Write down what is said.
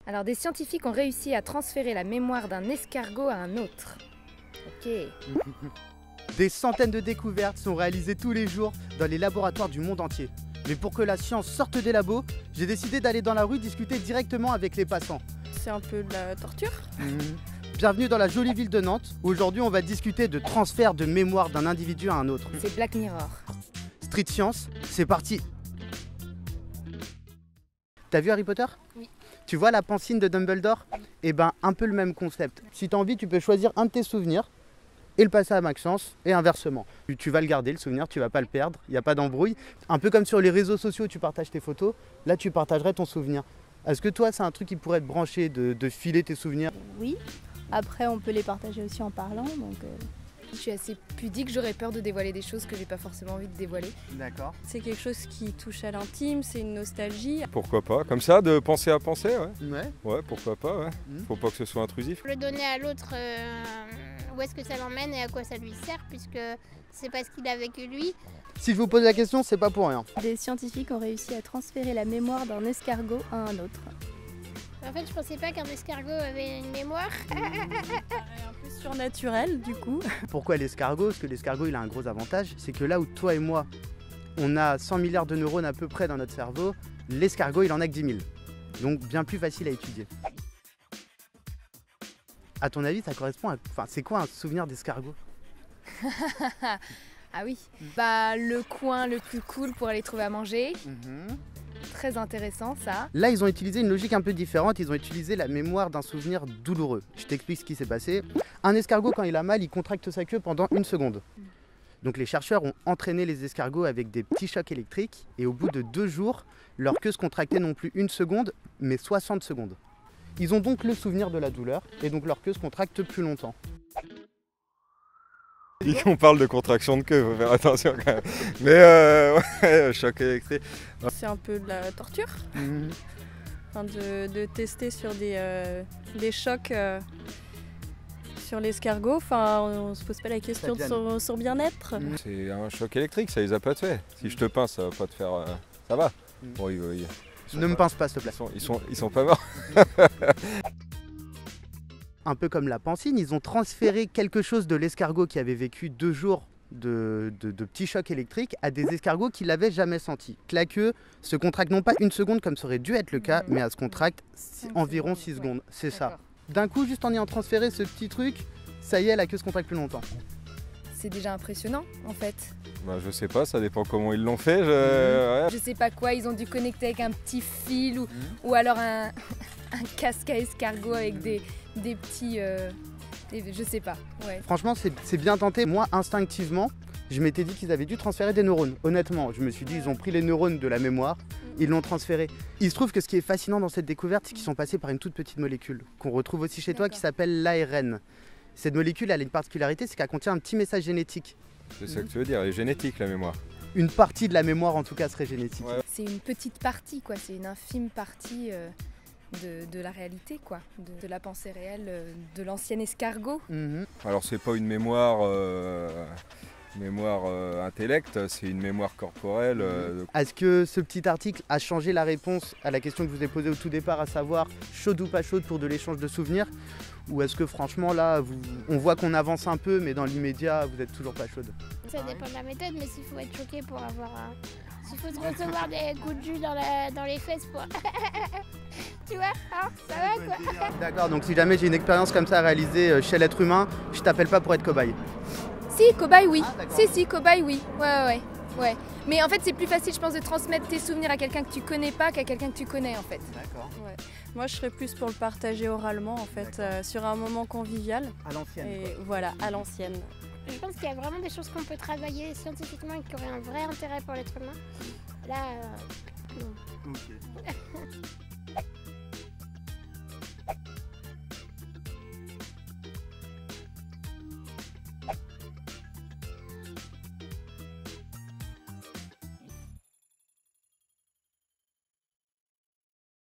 Alors, des scientifiques ont réussi à transférer la mémoire d'un escargot à un autre. Ok. Des centaines de découvertes sont réalisées tous les jours dans les laboratoires du monde entier. Mais pour que la science sorte des labos, j'ai décidé d'aller dans la rue discuter directement avec les passants. C'est un peu de la torture. Bienvenue dans la jolie ville de Nantes. Aujourd'hui, on va discuter de transfert de mémoire d'un individu à un autre. C'est Black Mirror. Street Science, c'est parti. T'as vu Harry Potter? Oui. Tu vois la pancine de Dumbledore? Eh ben, un peu le même concept. Si tu as envie, tu peux choisir un de tes souvenirs et le passer à Maxence, et inversement. Tu vas le garder, le souvenir, tu vas pas le perdre, il n'y a pas d'embrouille. Un peu comme sur les réseaux sociaux, tu partages tes photos, là tu partagerais ton souvenir. Est-ce que toi, c'est un truc qui pourrait te brancher, de filer tes souvenirs? Oui. Après, on peut les partager aussi en parlant. Je suis assez pudique, j'aurais peur de dévoiler des choses que j'ai pas forcément envie de dévoiler. D'accord. C'est quelque chose qui touche à l'intime, c'est une nostalgie. Pourquoi pas? Comme ça, de penser à penser, ouais. Ouais. Ouais, pourquoi pas, ouais. Faut pas que ce soit intrusif. Le donner à l'autre, où est-ce que ça l'emmène et à quoi ça lui sert, puisque c'est pas ce qu'il a vécu lui. Si je vous pose la question, c'est pas pour rien. Des scientifiques ont réussi à transférer la mémoire d'un escargot à un autre. En fait, je pensais pas qu'un escargot avait une mémoire. Un peu surnaturel, du coup. Pourquoi l'escargot? Parce que l'escargot, il a un gros avantage, c'est que là où toi et moi, on a 100 milliards de neurones à peu près dans notre cerveau, l'escargot, il en a que 10 000. Donc bien plus facile à étudier. À ton avis, ça correspond à... Enfin, c'est quoi un souvenir d'escargot? Ah oui. Bah, le coin le plus cool pour aller trouver à manger. Très intéressant ça. Là, ils ont utilisé une logique un peu différente. Ils ont utilisé la mémoire d'un souvenir douloureux. Je t'explique ce qui s'est passé. Un escargot, quand il a mal, il contracte sa queue pendant 1 seconde. Donc les chercheurs ont entraîné les escargots avec des petits chocs électriques. Et au bout de 2 jours, leur queue se contractait non plus 1 seconde, mais 60 secondes. Ils ont donc le souvenir de la douleur. Et donc leur queue se contracte plus longtemps. Dès qu'on parle de contraction de queue, faut faire attention quand même. Mais ouais, choc électrique. C'est un peu de la torture. Enfin, de tester sur des chocs sur l'escargot. Enfin, on se pose pas la question de son bien-être. C'est un choc électrique, ça les a pas fait. Si je te pince, ça va pas te faire... Ça va. Bon, Ne me pince pas, s'il te plaît. Ils sont pas morts. Un peu comme la pancine, ils ont transféré quelque chose de l'escargot qui avait vécu 2 jours de petits chocs électriques à des escargots qui l'avaient jamais senti. La queue se contracte non pas 1 seconde comme ça aurait dû être le cas, mais elle se contracte environ 6 secondes. C'est ça. D'un coup, juste en ayant transféré ce petit truc, ça y est, la queue se contracte plus longtemps. C'est déjà impressionnant en fait. Bah, je sais pas, ça dépend comment ils l'ont fait. Je sais pas quoi, ils ont dû connecter avec un petit fil ou alors un casque à escargot avec des petits... je sais pas. Ouais. Franchement, c'est bien tenté. Moi, instinctivement, je m'étais dit qu'ils avaient dû transférer des neurones. Honnêtement, je me suis dit, ils ont pris les neurones de la mémoire, ils l'ont transféré. Il se trouve que ce qui est fascinant dans cette découverte, c'est qu'ils sont passés par une toute petite molécule qu'on retrouve aussi chez toi qui s'appelle l'ARN. Cette molécule, elle a une particularité, c'est qu'elle contient un petit message génétique. C'est ça que tu veux dire, elle est génétique la mémoire. Une partie de la mémoire, en tout cas, serait génétique. Ouais. C'est une petite partie, quoi. C'est une infime partie de la réalité, quoi. De la pensée réelle de l'ancien escargot. Alors c'est pas une mémoire... intellect, c'est une mémoire corporelle. Est-ce que ce petit article a changé la réponse à la question que je vous ai posée au tout départ, à savoir chaude ou pas chaude pour de l'échange de souvenirs? Ou est-ce que franchement là, on voit qu'on avance un peu, mais dans l'immédiat, vous n'êtes toujours pas chaude? Ça dépend de la méthode, mais s'il faut être choqué pour avoir un... S'il faut recevoir des coups de jus dans les fesses pour... Tu vois, hein, ça va quoi. D'accord, donc si jamais j'ai une expérience comme ça à réaliser chez l'être humain, je t'appelle pas pour être cobaye. Si, cobaye, oui. Ah, Si, cobaye, oui. Ouais. Mais en fait, c'est plus facile, je pense, de transmettre tes souvenirs à quelqu'un que tu connais pas qu'à quelqu'un que tu connais, en fait. D'accord. Ouais. Moi, je serais plus pour le partager oralement, en fait, sur un moment convivial. À l'ancienne. Et voilà, à l'ancienne. Je pense qu'il y a vraiment des choses qu'on peut travailler scientifiquement et qui auraient un vrai intérêt pour l'être humain. Là, non. Ok.